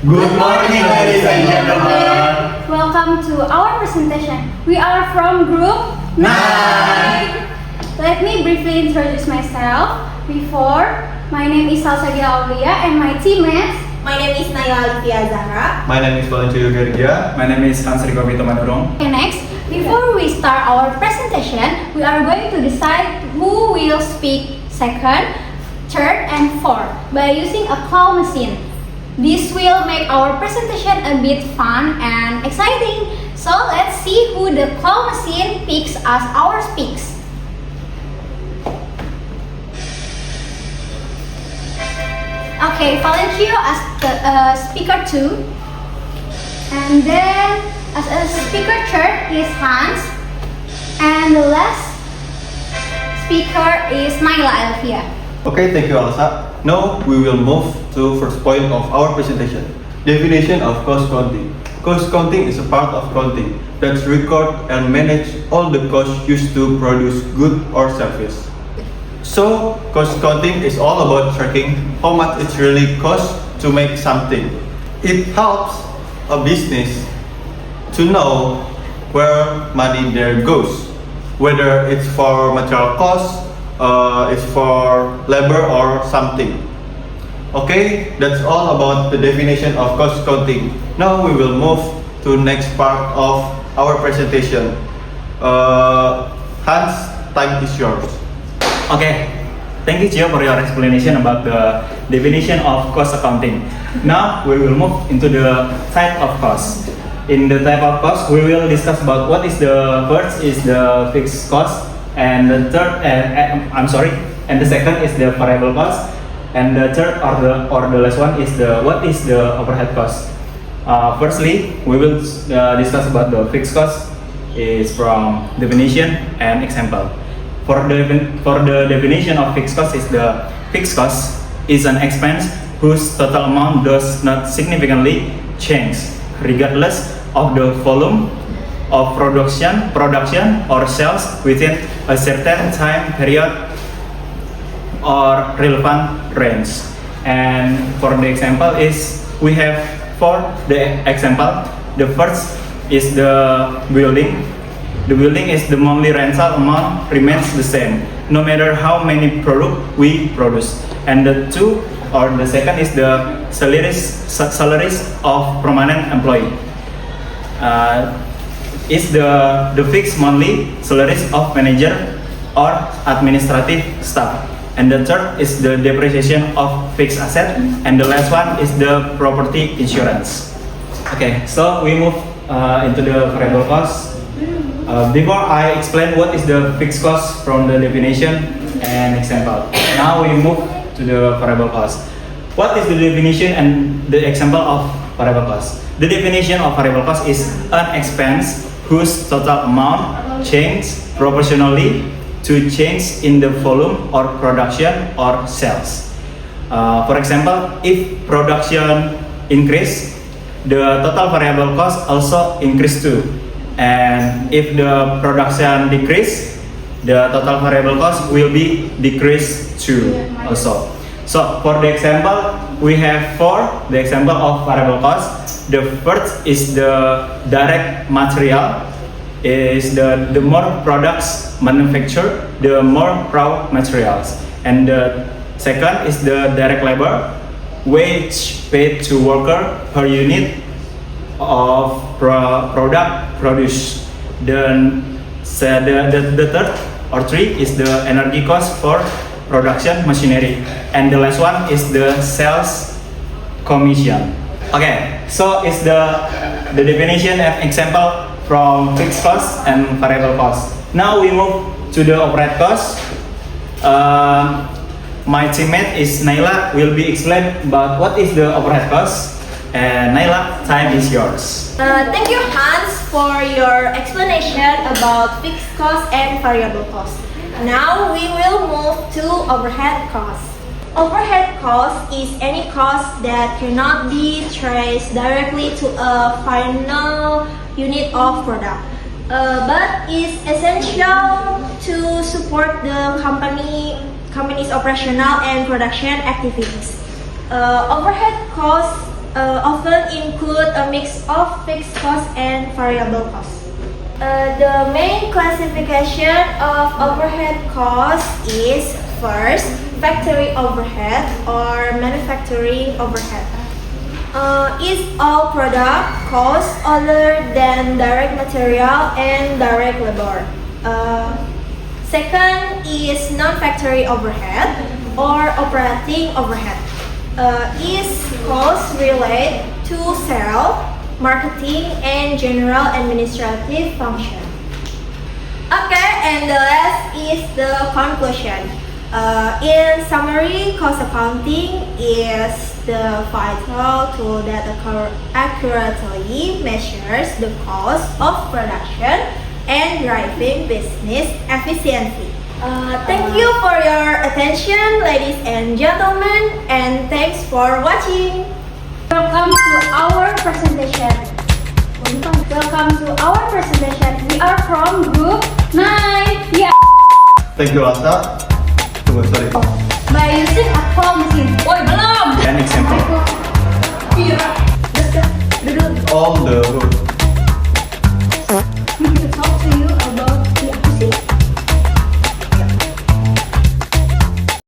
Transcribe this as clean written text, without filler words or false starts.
Good morning, ladies and gentlemen. Welcome to our presentation. We are from Group 9. Let me briefly introduce myself. Before, my name is Salsabilah Aulia and my teammates. My name is Naila Alifia Zahra. My name is Valencio Gargia. My name is Hans Riko Vito Manurung. Okay, next, before we start our presentation, we are going to decide who will speak second, third, and fourth by using a claw machine. This will make our presentation a bit fun and exciting. So let's see who the claw machine picks as our speaks. Okay, Valencio as the speaker 2, and then as a speaker third is Hans, and the last speaker is Naila Alfia. Okay, thank you, Alsa. Now we will move to first point of our presentation. Definition of cost counting. Cost counting is a part of counting that record and manage all the costs used to produce good or service. So, cost counting is all about tracking how much it really costs to make something. It helps a business to know where money there goes, whether it's for material costs, it's for labor or something. Okay, that's all about the definition of cost counting. Now we will move to next part of our presentation. Hans, time is yours. Okay, thank you, Cio, for your explanation about the definition of cost accounting. Now we will move into the type of cost. In the type of cost, we will discuss about what is the first is the fixed cost, and the third, and the second is the variable cost, and the third or the last one is what is the overhead cost. Firstly, we will discuss about the fixed cost is from definition and example. For the definition of fixed cost is the fixed cost is an expense whose total amount does not significantly change regardless of the volume of production or sales within a certain time period or relevant range. And for the example is we have for the example, the first is the building. The building is the monthly rental amount remains the same no matter how many products we produce. And the second is the salaries of permanent employee. Is the fixed monthly salaries of manager or administrative staff. And the third is the depreciation of fixed asset. And the last one is the property insurance. Okay, so we move into the variable cost. Before I explain what is the fixed cost from the definition and example, now we move to the variable cost. What is the definition and the example of variable cost? The definition of variable cost is an expense whose total amount changes proportionally to change in the volume or production or sales. For example, if production increase, the total variable cost also increase too. And if the production decrease, the total variable cost will be decreased too also. So for the example, we have the example of variable cost. The first is the direct material. Is the more products manufactured, the more raw materials. And the second is the direct labor, wage paid to worker per unit of product produced. Then the third or three is the energy cost for production machinery, and the last one is the sales commission. Okay, so it's the definition and example from fixed cost and variable cost. Now we move to the overhead cost. My teammate is Naila will be explain about what is the overhead cost. And Naila, time is yours. Thank you, Hans, for your explanation about fixed cost and variable cost. Now we will move to overhead cost. Overhead cost is any cost that cannot be traced directly to a final unit of product, but is essential to support the company's operational and production activities. Overhead costs often include a mix of fixed costs and variable costs. The main classification of overhead costs is first, factory overhead or manufacturing overhead. Is all product costs other than direct material and direct labor. Second is non-factory overhead or operating overhead. Is costs related to sales, marketing, and general administrative function. Okay, and the last is the conclusion. In summary, cost accounting is the vital tool that accurately measures the cost of production and driving business efficiency. Thank you for your attention, ladies and gentlemen, and thanks for watching. Welcome to our presentation. Welcome to our presentation. We are from group 9. Yeah. Thank you, Asa. Sorry. By using a claw machine.